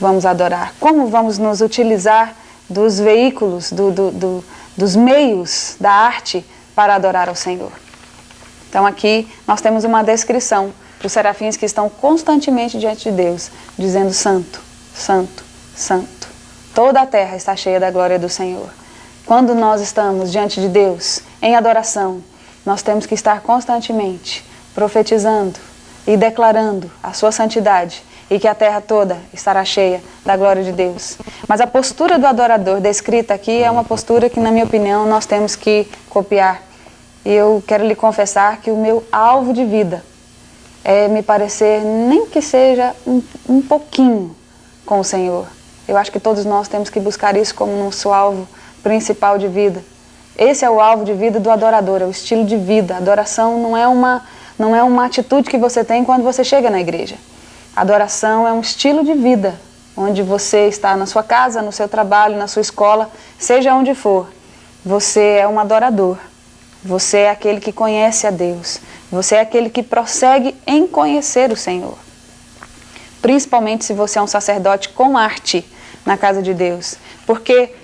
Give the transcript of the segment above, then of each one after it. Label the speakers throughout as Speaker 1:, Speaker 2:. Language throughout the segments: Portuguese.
Speaker 1: vamos adorar? Como vamos nos utilizar dos veículos, dos meios da arte para adorar ao Senhor? Então aqui nós temos uma descrição dos serafins que estão constantemente diante de Deus, dizendo: Santo, Santo, Santo. Toda a terra está cheia da glória do Senhor. Quando nós estamos diante de Deus em adoração, nós temos que estar constantemente profetizando e declarando a sua santidade e que a terra toda estará cheia da glória de Deus. Mas a postura do adorador descrita aqui é uma postura que, na minha opinião, nós temos que copiar. E eu quero lhe confessar que o meu alvo de vida é me parecer, nem que seja um pouquinho, com o Senhor. Eu acho que todos nós temos que buscar isso como nosso alvo principal de vida. Esse é o alvo de vida do adorador, é o estilo de vida. A adoração não é uma atitude que você tem quando você chega na igreja. A adoração é um estilo de vida, onde você está na sua casa, no seu trabalho, na sua escola, seja onde for. Você é um adorador. Você é aquele que conhece a Deus. Você é aquele que prossegue em conhecer o Senhor. Principalmente se você é um sacerdote com arte na casa de Deus. Porque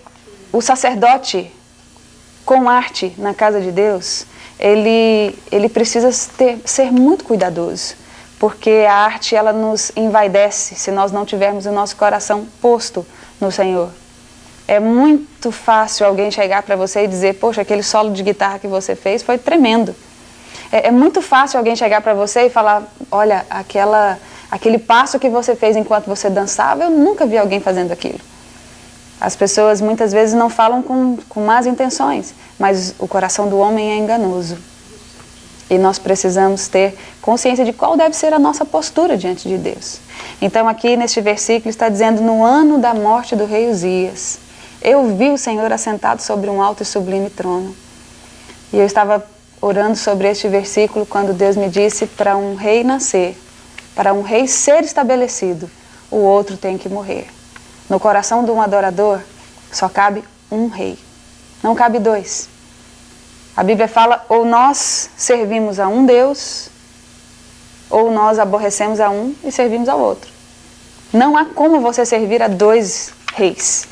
Speaker 1: o sacerdote com arte na casa de Deus, ele precisa ser muito cuidadoso. Porque a arte, ela nos envaidece se nós não tivermos o nosso coração posto no Senhor. É muito fácil alguém chegar para você e dizer: poxa, aquele solo de guitarra que você fez foi tremendo. É muito fácil alguém chegar para você e falar: olha, aquele passo que você fez enquanto você dançava, eu nunca vi alguém fazendo aquilo. As pessoas muitas vezes não falam com más intenções, mas o coração do homem é enganoso. E nós precisamos ter consciência de qual deve ser a nossa postura diante de Deus. Então aqui neste versículo está dizendo: no ano da morte do rei Uzias, eu vi o Senhor assentado sobre um alto e sublime trono. E eu estava orando sobre este versículo quando Deus me disse: para um rei nascer, para um rei ser estabelecido, o outro tem que morrer. No coração de um adorador só cabe um rei, não cabe dois. A Bíblia fala: ou nós servimos a um Deus, ou nós aborrecemos a um e servimos ao outro. Não há como você servir a dois reis.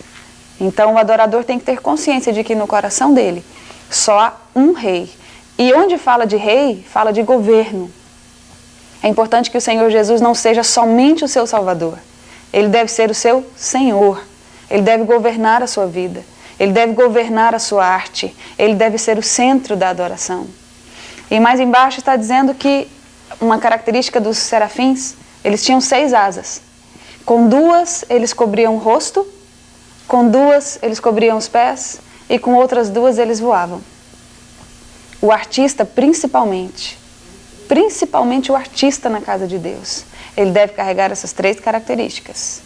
Speaker 1: Então o adorador tem que ter consciência de que no coração dele só há um rei. E onde fala de rei, fala de governo. É importante que o Senhor Jesus não seja somente o seu Salvador. Ele deve ser o seu Senhor. Ele deve governar a sua vida. Ele deve governar a sua arte. Ele deve ser o centro da adoração. E mais embaixo está dizendo que uma característica dos serafins, eles tinham 6 asas. Com 2 eles cobriam o rosto, com 2 eles cobriam os pés e com outras 2 eles voavam. O artista principalmente o artista na casa de Deus, ele deve carregar essas 3 características.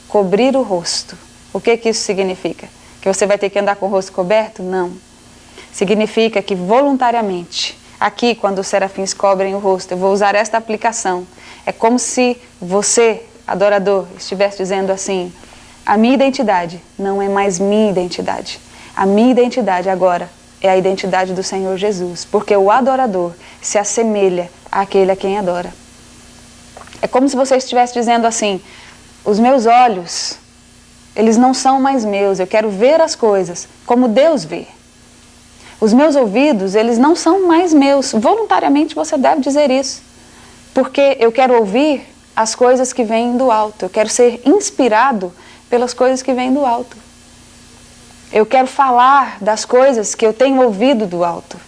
Speaker 1: Cobrir o rosto. O que isso significa? Que você vai ter que andar com o rosto coberto? Não. Significa que voluntariamente, aqui quando os serafins cobrem o rosto, eu vou usar esta aplicação. É como se você, adorador, estivesse dizendo assim: a minha identidade não é mais minha identidade. A minha identidade agora é a identidade do Senhor Jesus, porque o adorador se assemelha àquele a quem adora. É como se você estivesse dizendo assim: os meus olhos, eles não são mais meus, eu quero ver as coisas como Deus vê. Os meus ouvidos, eles não são mais meus. Voluntariamente você deve dizer isso, porque eu quero ouvir as coisas que vêm do alto, eu quero ser inspirado pelas coisas que vêm do alto. Eu quero falar das coisas que eu tenho ouvido do alto.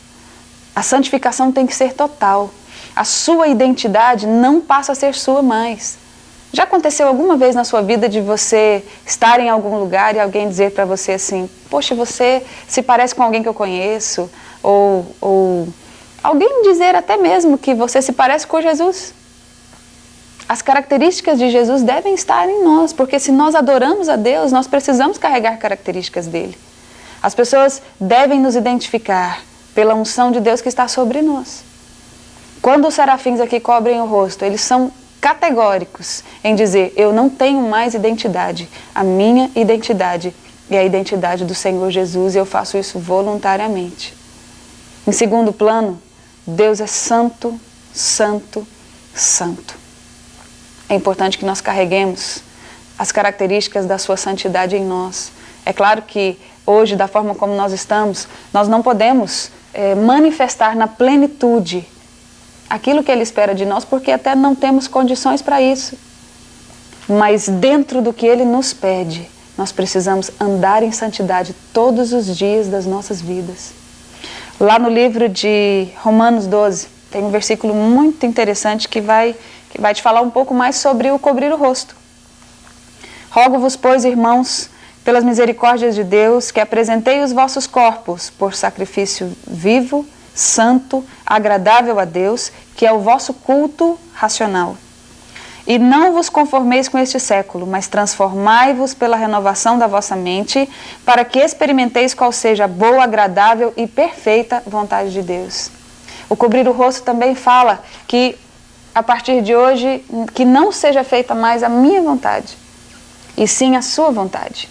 Speaker 1: A santificação tem que ser total. A sua identidade não passa a ser sua mais. Já aconteceu alguma vez na sua vida de você estar em algum lugar e alguém dizer para você assim: poxa, você se parece com alguém que eu conheço? Ou alguém dizer até mesmo que você se parece com Jesus? As características de Jesus devem estar em nós, porque se nós adoramos a Deus, nós precisamos carregar características dele. As pessoas devem nos identificar pela unção de Deus que está sobre nós. Quando os serafins aqui cobrem o rosto, eles são categóricos em dizer: eu não tenho mais identidade. A minha identidade é a identidade do Senhor Jesus e eu faço isso voluntariamente. Em segundo plano, Deus é santo, santo, santo. É importante que nós carreguemos as características da sua santidade em nós. É claro que hoje, da forma como nós estamos, nós não podemos manifestar na plenitude aquilo que Ele espera de nós, porque até não temos condições para isso. Mas dentro do que Ele nos pede, nós precisamos andar em santidade todos os dias das nossas vidas. Lá no livro de Romanos 12, tem um versículo muito interessante que vai te falar um pouco mais sobre o cobrir o rosto. Rogo-vos, pois, irmãos, pelas misericórdias de Deus, que apresentei os vossos corpos por sacrifício vivo, santo, agradável a Deus, que é o vosso culto racional. E não vos conformeis com este século, mas transformai-vos pela renovação da vossa mente, para que experimenteis qual seja a boa, agradável e perfeita vontade de Deus. O cobrir o rosto também fala que, a partir de hoje, que não seja feita mais a minha vontade, e sim a sua vontade.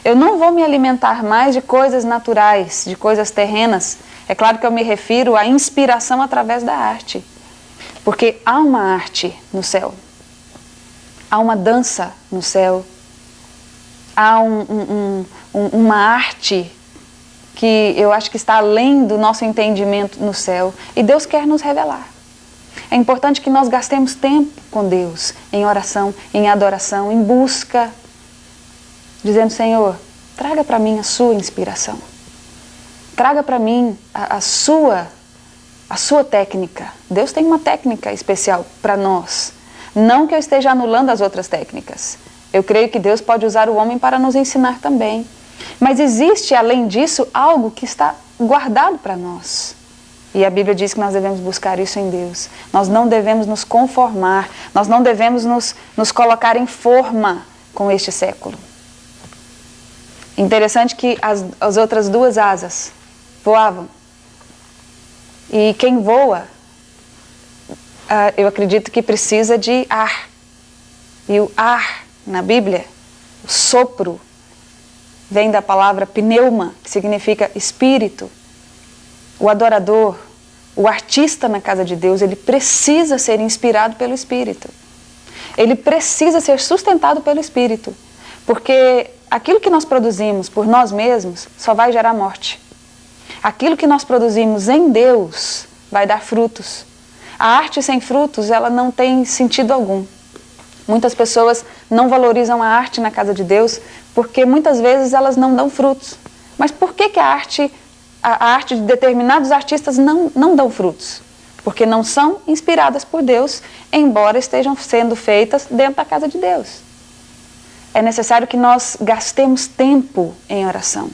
Speaker 1: Eu não vou me alimentar mais de coisas naturais, de coisas terrenas. É claro que eu me refiro à inspiração através da arte, porque há uma arte no céu. Há uma dança no céu, há uma arte que eu acho que está além do nosso entendimento no céu, e Deus quer nos revelar. É importante que nós gastemos tempo com Deus, em oração, em adoração, em busca, dizendo: Senhor, traga para mim a sua inspiração, traga para mim a sua técnica. Deus tem uma técnica especial para nós. Não que eu esteja anulando as outras técnicas. Eu creio que Deus pode usar o homem para nos ensinar também. Mas existe, além disso, algo que está guardado para nós. E a Bíblia diz que nós devemos buscar isso em Deus. Nós não devemos nos conformar, nós não devemos nos colocar em forma com este século. Interessante que as outras duas asas voavam. E quem voa, eu acredito que precisa de ar. E o ar, na Bíblia, o sopro, vem da palavra pneuma, que significa espírito. O adorador, o artista na casa de Deus, ele precisa ser inspirado pelo Espírito. Ele precisa ser sustentado pelo Espírito. Porque aquilo que nós produzimos por nós mesmos só vai gerar morte. Aquilo que nós produzimos em Deus vai dar frutos. A arte sem frutos, ela não tem sentido algum. Muitas pessoas não valorizam a arte na casa de Deus porque muitas vezes elas não dão frutos. Mas por que a arte de determinados artistas não dão frutos? Porque não são inspiradas por Deus, embora estejam sendo feitas dentro da casa de Deus. É necessário que nós gastemos tempo em oração.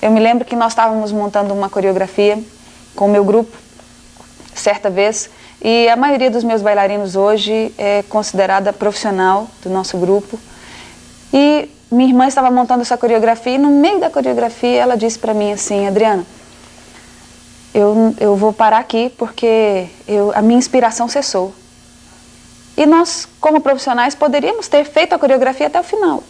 Speaker 1: Eu me lembro que nós estávamos montando uma coreografia com o meu grupo, certa vez, e a maioria dos meus bailarinos hoje é considerada profissional do nosso grupo. E minha irmã estava montando essa coreografia e no meio da coreografia ela disse para mim assim: Adriana, eu vou parar aqui porque a minha inspiração cessou. E nós, como profissionais, poderíamos ter feito a coreografia até o final.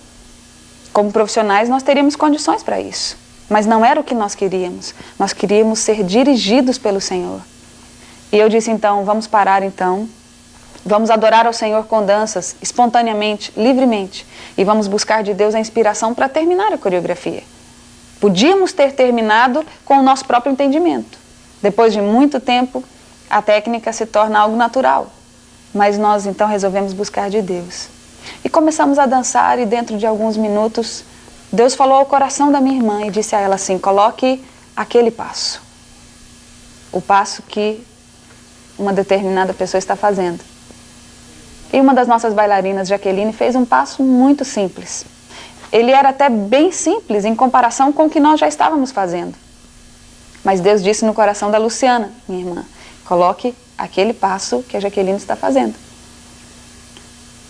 Speaker 1: Como profissionais, nós teríamos condições para isso. Mas não era o que nós queríamos. Nós queríamos ser dirigidos pelo Senhor. E eu disse então: vamos parar então. Vamos adorar ao Senhor com danças, espontaneamente, livremente. E vamos buscar de Deus a inspiração para terminar a coreografia. Podíamos ter terminado com o nosso próprio entendimento. Depois de muito tempo, a técnica se torna algo natural. Mas nós então resolvemos buscar de Deus. E começamos a dançar e dentro de alguns minutos, Deus falou ao coração da minha irmã e disse a ela assim: coloque aquele passo. O passo que uma determinada pessoa está fazendo. E uma das nossas bailarinas, Jaqueline, fez um passo muito simples. Ele era até bem simples em comparação com o que nós já estávamos fazendo. Mas Deus disse no coração da Luciana, minha irmã: coloque aquele passo que a Jaqueline está fazendo.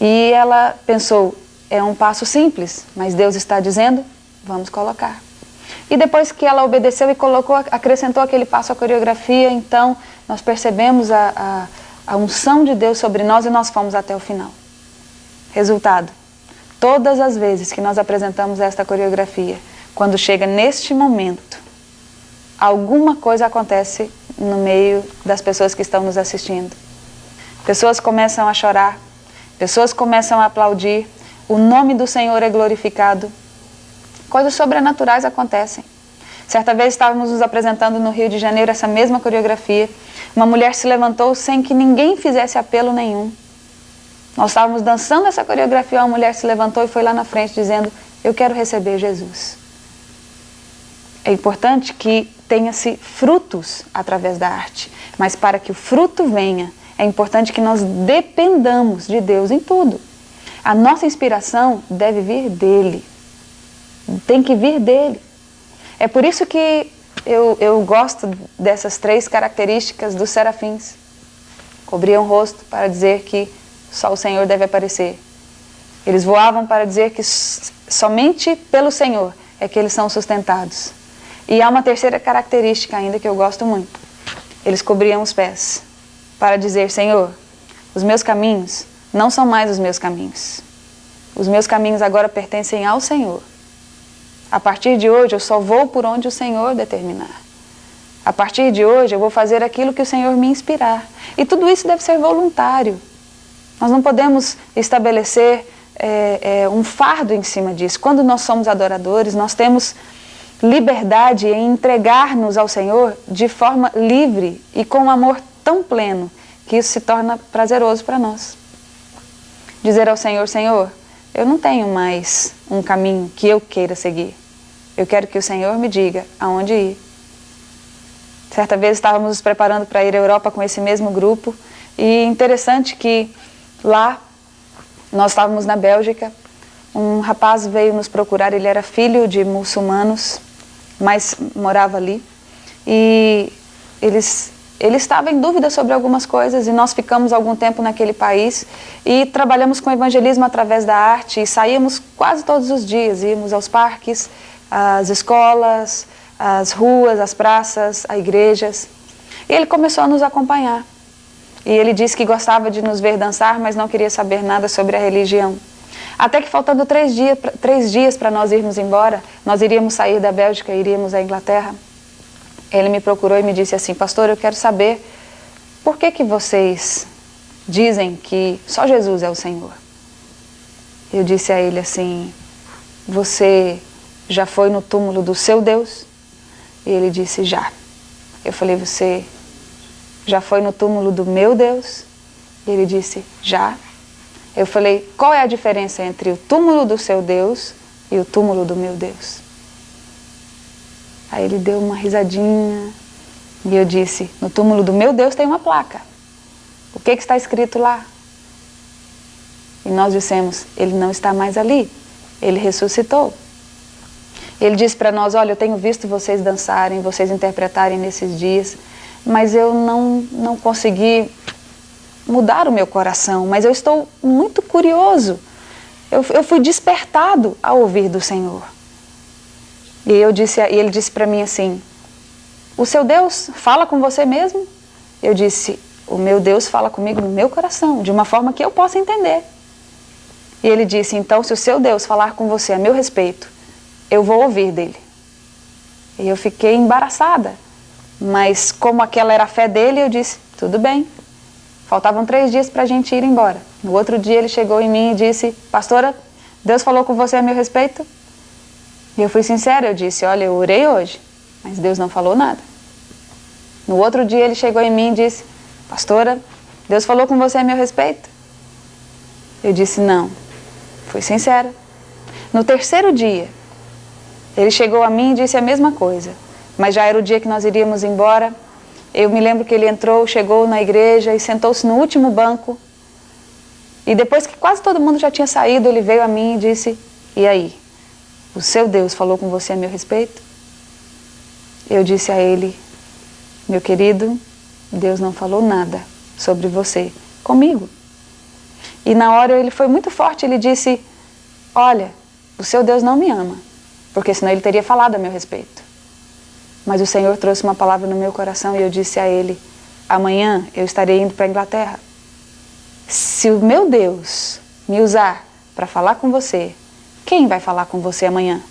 Speaker 1: E ela pensou: é um passo simples, mas Deus está dizendo, vamos colocar. E depois que ela obedeceu e colocou, acrescentou aquele passo à coreografia, então nós percebemos a unção de Deus sobre nós e nós fomos até o final. Resultado: todas as vezes que nós apresentamos esta coreografia, quando chega neste momento, alguma coisa acontece no meio das pessoas que estão nos assistindo. Pessoas começam a chorar, pessoas começam a aplaudir, o nome do Senhor é glorificado, coisas sobrenaturais acontecem. Certa vez estávamos nos apresentando no Rio de Janeiro, essa mesma coreografia. Uma mulher se levantou sem que ninguém fizesse apelo nenhum. Nós estávamos dançando essa coreografia, uma mulher se levantou e foi lá na frente dizendo: eu quero receber Jesus. É importante que tenha-se frutos através da arte, mas para que o fruto venha, é importante que nós dependamos de Deus em tudo. A nossa inspiração deve vir dEle, tem que vir dEle. É por isso que eu gosto dessas 3 características dos serafins. Cobriam o rosto para dizer que só o Senhor deve aparecer. Eles voavam para dizer que somente pelo Senhor é que eles são sustentados. E há uma terceira característica ainda que eu gosto muito. Eles cobriam os pés para dizer: Senhor, os meus caminhos não são mais os meus caminhos. Os meus caminhos agora pertencem ao Senhor. A partir de hoje eu só vou por onde o Senhor determinar. A partir de hoje eu vou fazer aquilo que o Senhor me inspirar. E tudo isso deve ser voluntário. Nós não podemos estabelecer um fardo em cima disso. Quando nós somos adoradores, nós temos liberdade em entregar-nos ao Senhor de forma livre e com um amor tão pleno que isso se torna prazeroso para nós. Dizer ao Senhor: Senhor, eu não tenho mais um caminho que eu queira seguir. Eu quero que o Senhor me diga aonde ir. Certa vez estávamos nos preparando para ir à Europa com esse mesmo grupo e interessante que lá nós estávamos na Bélgica, um rapaz veio nos procurar, ele era filho de muçulmanos, mas morava ali e ele estava em dúvida sobre algumas coisas e nós ficamos algum tempo naquele país e trabalhamos com evangelismo através da arte e saíamos quase todos os dias, íamos aos parques, às escolas, às ruas, às praças, às igrejas. E ele começou a nos acompanhar. E ele disse que gostava de nos ver dançar, mas não queria saber nada sobre a religião. Até que faltando 3 dias para nós irmos embora, nós iríamos sair da Bélgica e iríamos à Inglaterra. Ele me procurou e me disse assim: pastor, eu quero saber por que vocês dizem que só Jesus é o Senhor. Eu disse a ele assim: você já foi no túmulo do seu Deus? E ele disse: já. Eu falei: você já foi no túmulo do meu Deus? E ele disse: já. Eu falei: qual é a diferença entre o túmulo do seu Deus e o túmulo do meu Deus? Aí ele deu uma risadinha e eu disse: no túmulo do meu Deus tem uma placa. O que está escrito lá? E nós dissemos: ele não está mais ali, ele ressuscitou. Ele disse para nós: olha, eu tenho visto vocês dançarem, vocês interpretarem nesses dias, mas eu não consegui mudar o meu coração, mas eu estou muito curioso. Eu fui despertado a ouvir do Senhor. E ele disse para mim assim: o seu Deus fala com você mesmo? Eu disse: o meu Deus fala comigo no meu coração, de uma forma que eu possa entender. E ele disse: então, se o seu Deus falar com você a meu respeito, eu vou ouvir dele. E eu fiquei embaraçada, mas como aquela era a fé dele, eu disse: tudo bem. Faltavam 3 dias para a gente ir embora. No outro dia ele chegou em mim e disse: pastora, Deus falou com você a meu respeito? E eu fui sincera, eu disse: olha, eu orei hoje, mas Deus não falou nada. No outro dia ele chegou em mim e disse: pastora, Deus falou com você a meu respeito? Eu disse: não. Fui sincera. No 3º dia, ele chegou a mim e disse a mesma coisa, mas já era o dia que nós iríamos embora. Eu me lembro que ele entrou, chegou na igreja e sentou-se no último banco. E depois que quase todo mundo já tinha saído, ele veio a mim e disse: e aí? O seu Deus falou com você a meu respeito? Eu disse a ele: meu querido, Deus não falou nada sobre você comigo. E na hora ele foi muito forte, ele disse: olha, o seu Deus não me ama, porque senão ele teria falado a meu respeito. Mas o Senhor trouxe uma palavra no meu coração e eu disse a ele: amanhã eu estarei indo para a Inglaterra. Se o meu Deus me usar para falar com você, quem vai falar com você amanhã?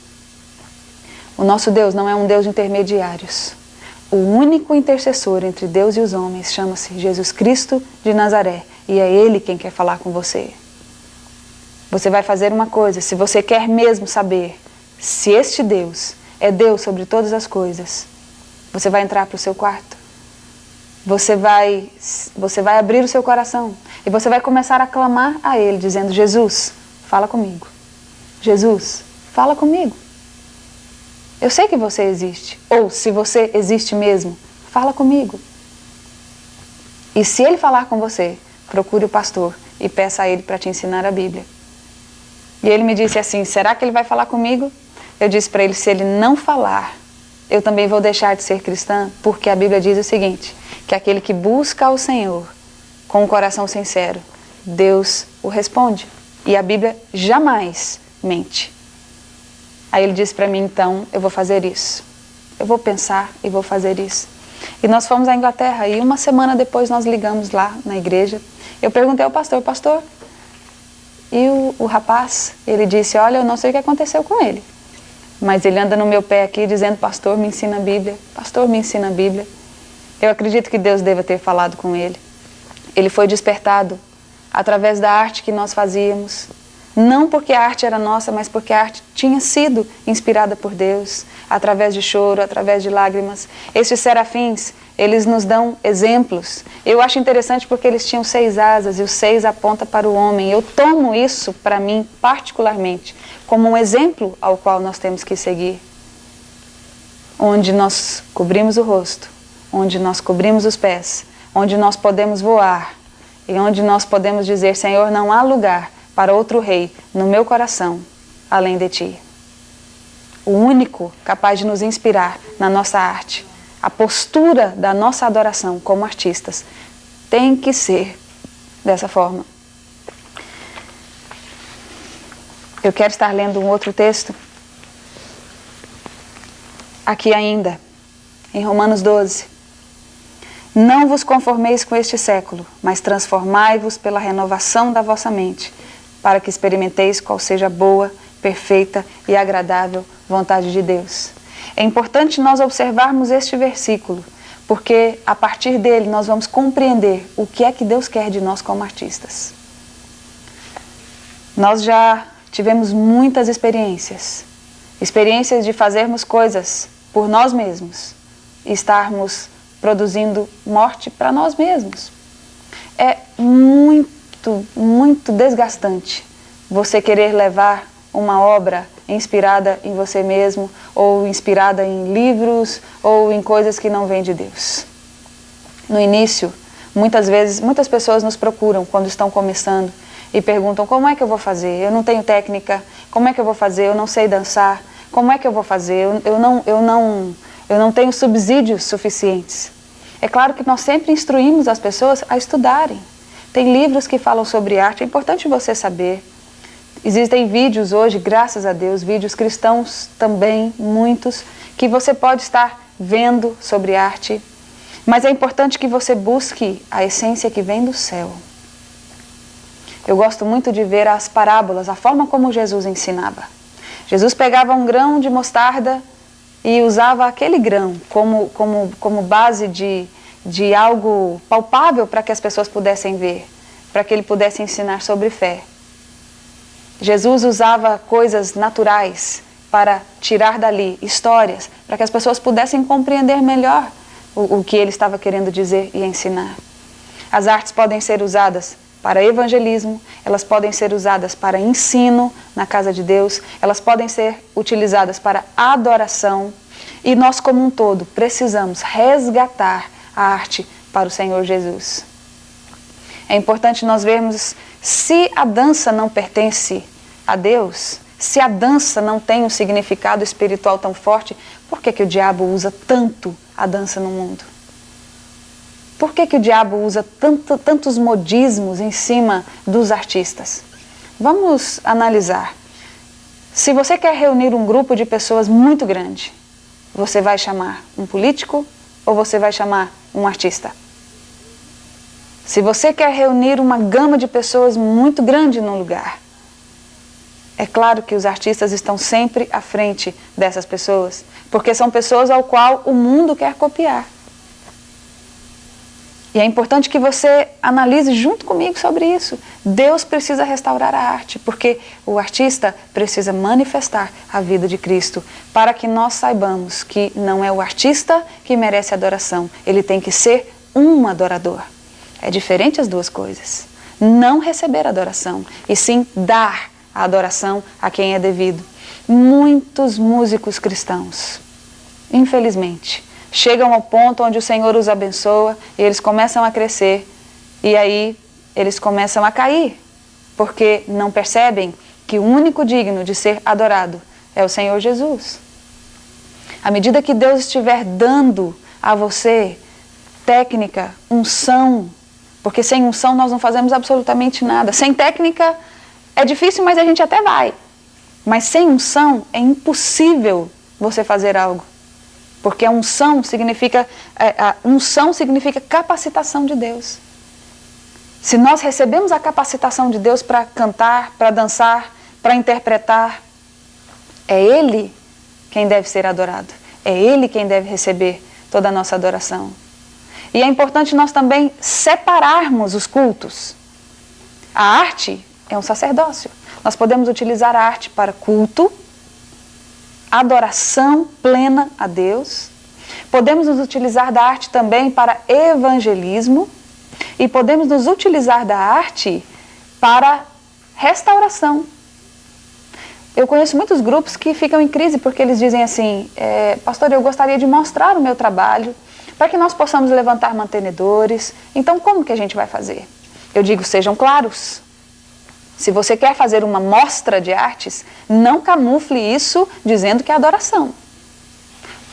Speaker 1: O nosso Deus não é um Deus de intermediários. O único intercessor entre Deus e os homens chama-se Jesus Cristo de Nazaré. E é Ele quem quer falar com você. Você vai fazer uma coisa, se você quer mesmo saber se este Deus é Deus sobre todas as coisas, você vai entrar para o seu quarto, você vai abrir o seu coração e você vai começar a clamar a Ele, dizendo: Jesus, fala comigo. Jesus, fala comigo. Eu sei que você existe, ou se você existe mesmo, fala comigo. E se Ele falar com você, procure o pastor e peça a ele para te ensinar a Bíblia. E ele me disse assim: será que ele vai falar comigo? Eu disse para ele: se ele não falar, eu também vou deixar de ser cristã, porque a Bíblia diz o seguinte, que aquele que busca ao Senhor com um coração sincero, Deus o responde. E a Bíblia jamais mente. Aí ele disse para mim: então eu vou fazer isso. Eu vou pensar e vou fazer isso. E nós fomos à Inglaterra e uma semana depois nós ligamos lá na igreja. Eu perguntei ao pastor: pastor, e o rapaz? Ele disse: olha, eu não sei o que aconteceu com ele, mas ele anda no meu pé aqui dizendo: pastor, me ensina a Bíblia, pastor, me ensina a Bíblia. Eu acredito que Deus deva ter falado com ele. Ele foi despertado através da arte que nós fazíamos, não porque a arte era nossa, mas porque a arte tinha sido inspirada por Deus, através de choro, através de lágrimas. Estes serafins, eles nos dão exemplos. Eu acho interessante porque eles tinham 6 asas e os 6 apontam para o homem. Eu tomo isso para mim particularmente como um exemplo ao qual nós temos que seguir. Onde nós cobrimos o rosto, onde nós cobrimos os pés, onde nós podemos voar e onde nós podemos dizer: Senhor, não há lugar para outro rei no meu coração além de ti. O único capaz de nos inspirar na nossa arte, a postura da nossa adoração como artistas tem que ser dessa forma. Eu quero estar lendo um outro texto aqui ainda, em Romanos 12. Não vos conformeis com este século, mas transformai-vos pela renovação da vossa mente, para que experimenteis qual seja a boa, perfeita e agradável vontade de Deus. É importante nós observarmos este versículo, porque a partir dele nós vamos compreender o que é que Deus quer de nós como artistas. Nós já tivemos muitas experiências de fazermos coisas por nós mesmos e estarmos produzindo morte para nós mesmos. É muito desgastante você querer levar uma obra inspirada em você mesmo, ou inspirada em livros, ou em coisas que não vêm de Deus. No início, muitas vezes, muitas pessoas nos procuram quando estão começando e perguntam: como é que eu vou fazer? Eu não tenho técnica, como é que eu vou fazer? Eu não sei dançar, como é que eu vou fazer? Eu não tenho subsídios suficientes. É claro que nós sempre instruímos as pessoas a estudarem. Tem livros que falam sobre arte, é importante você saber. Existem vídeos hoje, graças a Deus, vídeos cristãos também, muitos, que você pode estar vendo sobre arte, mas é importante que você busque a essência que vem do céu. Eu gosto muito de ver as parábolas, a forma como Jesus ensinava. Jesus pegava um grão de mostarda e usava aquele grão como base de algo palpável para que as pessoas pudessem ver, para que ele pudesse ensinar sobre fé. Jesus usava coisas naturais para tirar dali histórias, para que as pessoas pudessem compreender melhor o que ele estava querendo dizer e ensinar. As artes podem ser usadas para evangelismo, elas podem ser usadas para ensino na casa de Deus, elas podem ser utilizadas para adoração, e nós como um todo precisamos resgatar a arte para o Senhor Jesus. É importante nós vermos se a dança não pertence a Deus, se a dança não tem um significado espiritual tão forte, por que o diabo usa tanto a dança no mundo? Por que o diabo usa tantos modismos em cima dos artistas? Vamos analisar. Se você quer reunir um grupo de pessoas muito grande, você vai chamar um político ou você vai chamar um artista? Se você quer reunir uma gama de pessoas muito grande num lugar, é claro que os artistas estão sempre à frente dessas pessoas, porque são pessoas ao qual o mundo quer copiar. E é importante que você analise junto comigo sobre isso. Deus precisa restaurar a arte, porque o artista precisa manifestar a vida de Cristo, para que nós saibamos que não é o artista que merece adoração, ele tem que ser um adorador. É diferente as duas coisas. Não receber adoração, e sim dar a adoração a quem é devido. Muitos músicos cristãos, infelizmente, chegam ao ponto onde o Senhor os abençoa e eles começam a crescer e aí eles começam a cair, porque não percebem que o único digno de ser adorado é o Senhor Jesus. À medida que Deus estiver dando a você técnica, unção, porque sem unção nós não fazemos absolutamente nada. Sem técnica é difícil, mas a gente até vai. Mas sem unção é impossível você fazer algo. Porque a unção significa capacitação de Deus. Se nós recebemos a capacitação de Deus para cantar, para dançar, para interpretar, é Ele quem deve ser adorado. É Ele quem deve receber toda a nossa adoração. E é importante nós também separarmos os cultos. A arte é um sacerdócio. Nós podemos utilizar a arte para culto, adoração plena a Deus. Podemos nos utilizar da arte também para evangelismo e podemos nos utilizar da arte para restauração. Eu conheço muitos grupos que ficam em crise porque eles dizem assim, pastor, eu gostaria de mostrar o meu trabalho para que nós possamos levantar mantenedores. Então, como que a gente vai fazer? Eu digo, sejam claros. Se você quer fazer uma mostra de artes, não camufle isso dizendo que é adoração.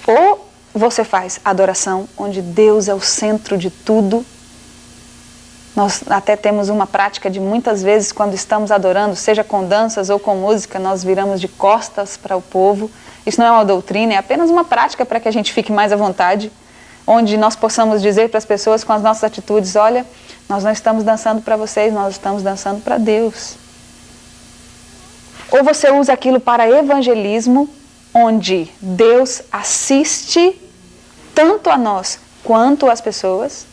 Speaker 1: Ou você faz adoração onde Deus é o centro de tudo. Nós até temos uma prática de muitas vezes quando estamos adorando, seja com danças ou com música, nós viramos de costas para o povo. Isso não é uma doutrina, é apenas uma prática para que a gente fique mais à vontade, onde nós possamos dizer para as pessoas com as nossas atitudes, olha, nós não estamos dançando para vocês, nós estamos dançando para Deus. Ou você usa aquilo para evangelismo, onde Deus assiste tanto a nós quanto às pessoas,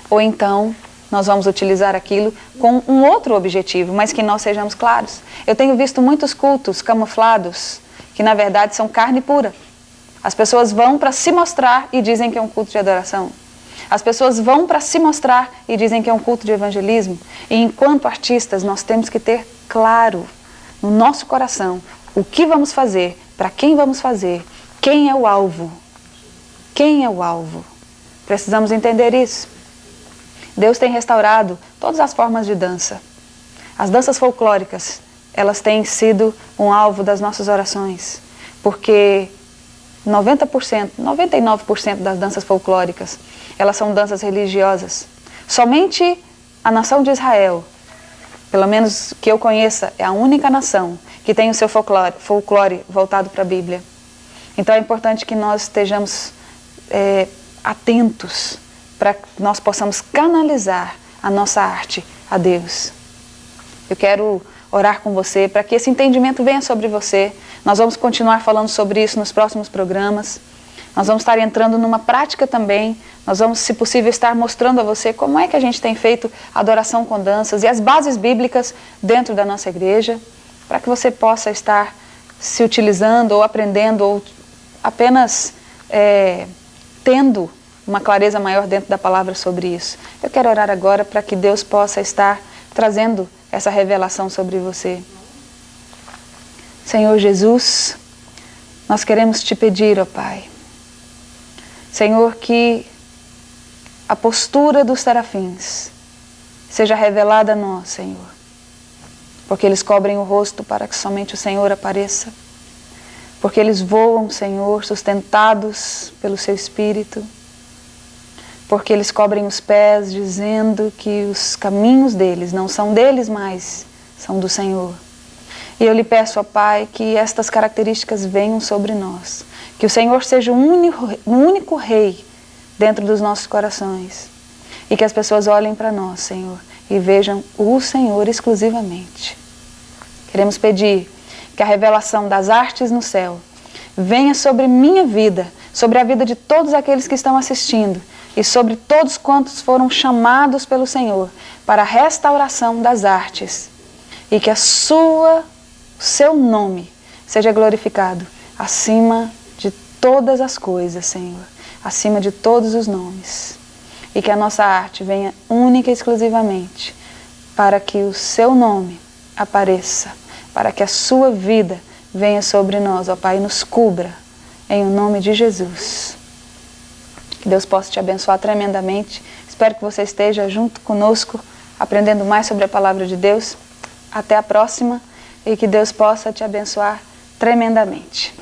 Speaker 1: ou então nós vamos utilizar aquilo com um outro objetivo, mas que nós sejamos claros. Eu tenho visto muitos cultos camuflados, que na verdade são carne pura. As pessoas vão para se mostrar e dizem que é um culto de adoração. As pessoas vão para se mostrar e dizem que é um culto de evangelismo. E enquanto artistas nós temos que ter claro no nosso coração o que vamos fazer, para quem vamos fazer, quem é o alvo. Quem é o alvo? Precisamos entender isso. Deus tem restaurado todas as formas de dança. As danças folclóricas, elas têm sido um alvo das nossas orações, porque 90%, 99% das danças folclóricas, elas são danças religiosas. Somente a nação de Israel, pelo menos que eu conheça, é a única nação que tem o seu folclore voltado para a Bíblia. Então é importante que nós estejamos atentos para que nós possamos canalizar a nossa arte a Deus. Eu quero orar com você para que esse entendimento venha sobre você. Nós vamos continuar falando sobre isso nos próximos programas. Nós vamos estar entrando numa prática também. Nós vamos, se possível, estar mostrando a você como é que a gente tem feito adoração com danças e as bases bíblicas dentro da nossa igreja, para que você possa estar se utilizando ou aprendendo ou apenas tendo uma clareza maior dentro da palavra sobre isso. Eu quero orar agora para que Deus possa estar trazendo essa revelação sobre você. Senhor Jesus, nós queremos te pedir, ó Pai, Senhor, que a postura dos serafins seja revelada a nós, Senhor, porque eles cobrem o rosto para que somente o Senhor apareça, porque eles voam, Senhor, sustentados pelo Seu Espírito, porque eles cobrem os pés dizendo que os caminhos deles não são deles mais, são do Senhor. E eu lhe peço, ó Pai, que estas características venham sobre nós, que o Senhor seja o único Rei dentro dos nossos corações e que as pessoas olhem para nós, Senhor, e vejam o Senhor exclusivamente. Queremos pedir que a revelação das artes no céu venha sobre minha vida, sobre a vida de todos aqueles que estão assistindo, e sobre todos quantos foram chamados pelo Senhor para a restauração das artes, e que o seu nome seja glorificado acima de todas as coisas, Senhor, acima de todos os nomes, e que a nossa arte venha única e exclusivamente para que o seu nome apareça, para que a sua vida venha sobre nós, ó Pai, e nos cubra, em o nome de Jesus. Que Deus possa te abençoar tremendamente. Espero que você esteja junto conosco, aprendendo mais sobre a palavra de Deus. Até a próxima, e que Deus possa te abençoar tremendamente.